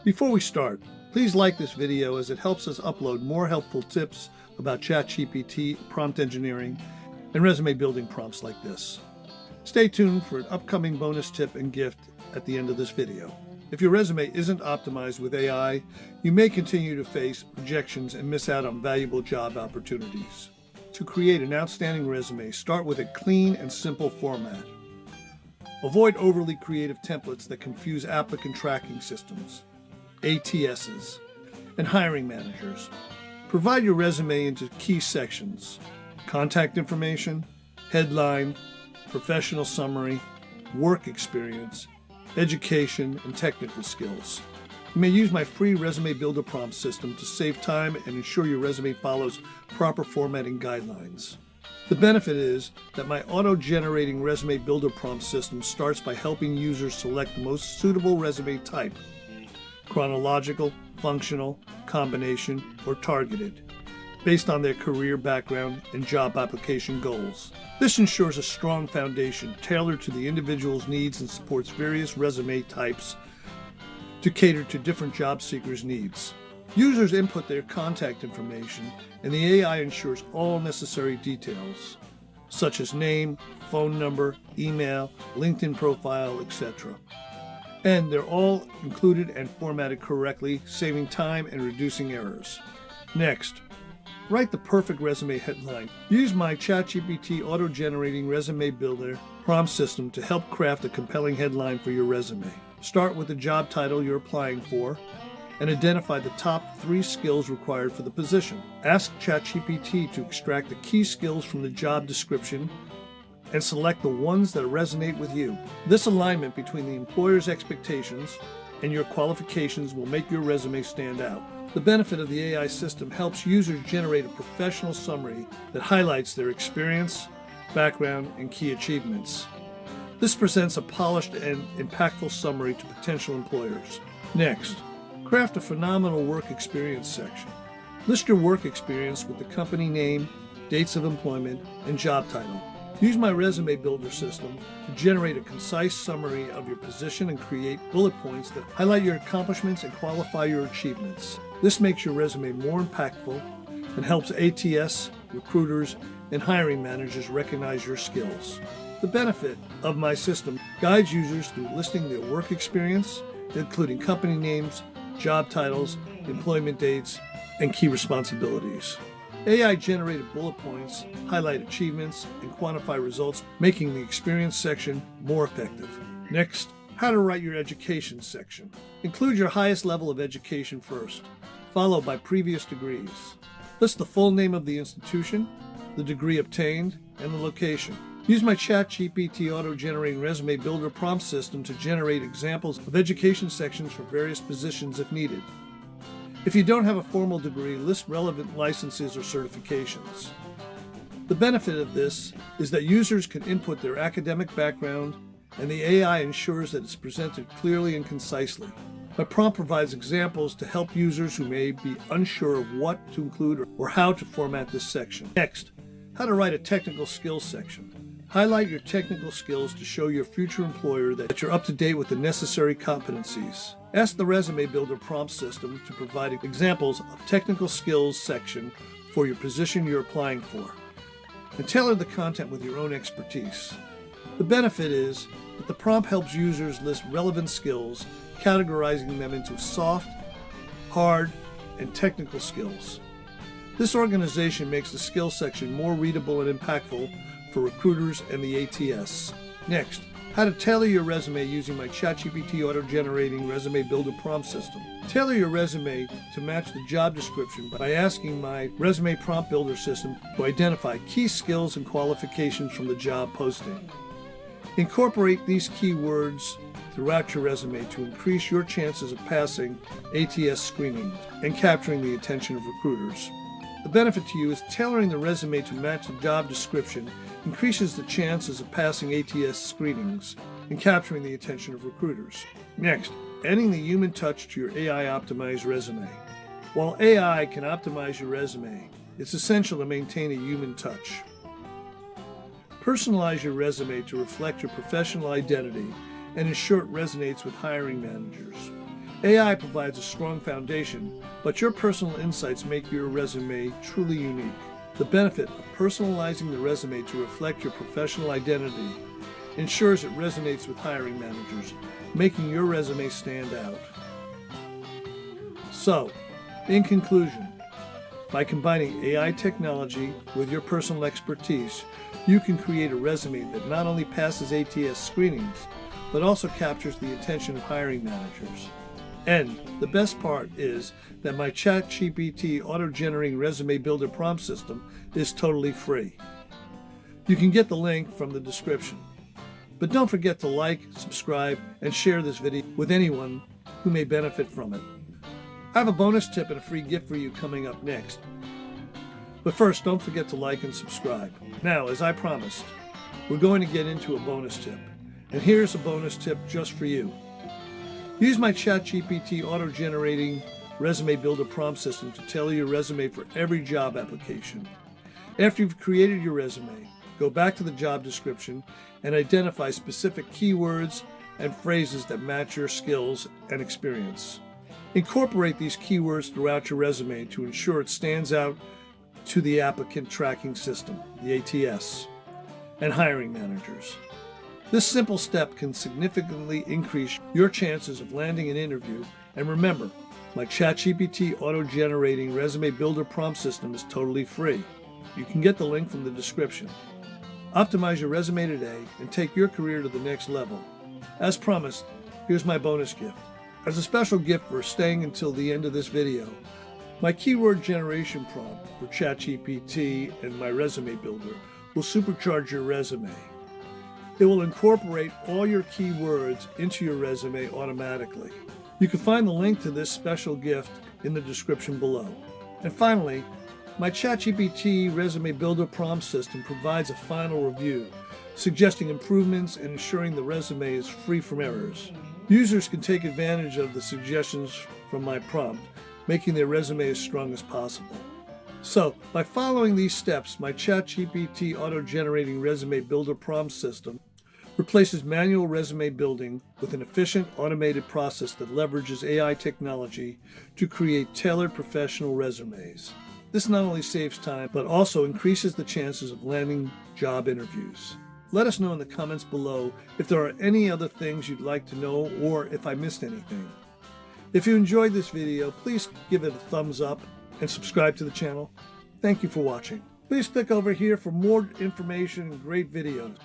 Before we start, please like this video as it helps us upload more helpful tips about ChatGPT Prompt Engineering and resume building prompts like this. Stay tuned for an upcoming bonus tip and gift at the end of this video. If your resume isn't optimized with AI, you may continue to face rejections and miss out on valuable job opportunities. To create an outstanding resume, start with a clean and simple format. Avoid overly creative templates that confuse applicant tracking systems, ATSs, and hiring managers. Provide your resume into key sections: contact information, headline, professional summary, work experience, education, and technical skills. You may use my free resume builder prompt system to save time and ensure your resume follows proper formatting guidelines. The benefit is that my auto-generating resume builder prompt system starts by helping users select the most suitable resume type: chronological, functional, combination, or targeted, based on their career background and job application goals. This ensures a strong foundation tailored to the individual's needs and supports various resume types to cater to different job seekers' needs. Users input their contact information, and the AI ensures all necessary details, such as name, phone number, email, LinkedIn profile, etc. And they're all included and formatted correctly, saving time and reducing errors. Next, write the perfect resume headline. Use my ChatGPT auto-generating resume builder prompt system to help craft a compelling headline for your resume. Start with the job title you're applying for and identify the top 3 skills required for the position. Ask ChatGPT to extract the key skills from the job description and select the ones that resonate with you. This alignment between the employer's expectations and your qualifications will make your resume stand out. The benefit of the AI system helps users generate a professional summary that highlights their experience, background, and key achievements. This presents a polished and impactful summary to potential employers. Next, craft a phenomenal work experience section. List your work experience with the company name, dates of employment, and job title. Use my resume builder system to generate a concise summary of your position and create bullet points that highlight your accomplishments and qualify your achievements. This makes your resume more impactful and helps ATS, recruiters, and hiring managers recognize your skills. The benefit of my system guides users through listing their work experience, including company names, job titles, employment dates, and key responsibilities. AI-generated bullet points highlight achievements and quantify results, making the experience section more effective. Next, how to write your education section. Include your highest level of education first, followed by previous degrees. List the full name of the institution, the degree obtained, and the location. Use my ChatGPT auto-generating resume builder prompt system to generate examples of education sections for various positions if needed. If you don't have a formal degree, list relevant licenses or certifications. The benefit of this is that users can input their academic background, and the AI ensures that it's presented clearly and concisely. My prompt provides examples to help users who may be unsure of what to include or how to format this section. Next, how to write a technical skills section. Highlight your technical skills to show your future employer that you're up to date with the necessary competencies. Ask the resume builder prompt system to provide examples of technical skills section for your position you're applying for, and tailor the content with your own expertise. The benefit is that the prompt helps users list relevant skills, categorizing them into soft, hard, and technical skills. This organization makes the skills section more readable and impactful for recruiters and the ATS. Next, how to tailor your resume using my ChatGPT auto-generating resume builder prompt system. Tailor your resume to match the job description by asking my resume prompt builder system to identify key skills and qualifications from the job posting. Incorporate these keywords throughout your resume to increase your chances of passing ATS screening and capturing the attention of recruiters. The benefit to you is tailoring the resume to match the job description increases the chances of passing ATS screenings and capturing the attention of recruiters. Next, adding the human touch to your AI-optimized resume. While AI can optimize your resume, it's essential to maintain a human touch. Personalize your resume to reflect your professional identity and ensure it resonates with hiring managers. AI provides a strong foundation, but your personal insights make your resume truly unique. The benefit of personalizing the resume to reflect your professional identity ensures it resonates with hiring managers, making your resume stand out. So, in conclusion, by combining AI technology with your personal expertise, you can create a resume that not only passes ATS screenings, but also captures the attention of hiring managers. And the best part is that my ChatGPT auto-generating resume builder prompt system is totally free. You can get the link from the description. But don't forget to like, subscribe, and share this video with anyone who may benefit from it. I have a bonus tip and a free gift for you coming up next. But first, don't forget to like and subscribe. Now, as I promised, we're going to get into a bonus tip. And here's a bonus tip just for you. Use my ChatGPT auto-generating resume builder prompt system to tailor your resume for every job application. After you've created your resume, go back to the job description and identify specific keywords and phrases that match your skills and experience. Incorporate these keywords throughout your resume to ensure it stands out to the applicant tracking system, the ATS, and hiring managers. This simple step can significantly increase your chances of landing an interview. And remember, my ChatGPT auto-generating resume builder prompt system is totally free. You can get the link from the description. Optimize your resume today and take your career to the next level. As promised, here's my bonus gift. As a special gift for staying until the end of this video, my keyword generation prompt for ChatGPT and my resume builder will supercharge your resume. It will incorporate all your keywords into your resume automatically. You can find the link to this special gift in the description below. And finally, my ChatGPT resume builder prompt system provides a final review, suggesting improvements and ensuring the resume is free from errors. Users can take advantage of the suggestions from my prompt, making their resume as strong as possible. So, by following these steps, my ChatGPT auto-generating resume builder prompt system replaces manual resume building with an efficient automated process that leverages AI technology to create tailored professional resumes. This not only saves time, but also increases the chances of landing job interviews. Let us know in the comments below if there are any other things you'd like to know or if I missed anything. If you enjoyed this video, please give it a thumbs up and subscribe to the channel. Thank you for watching. Please click over here for more information and great videos.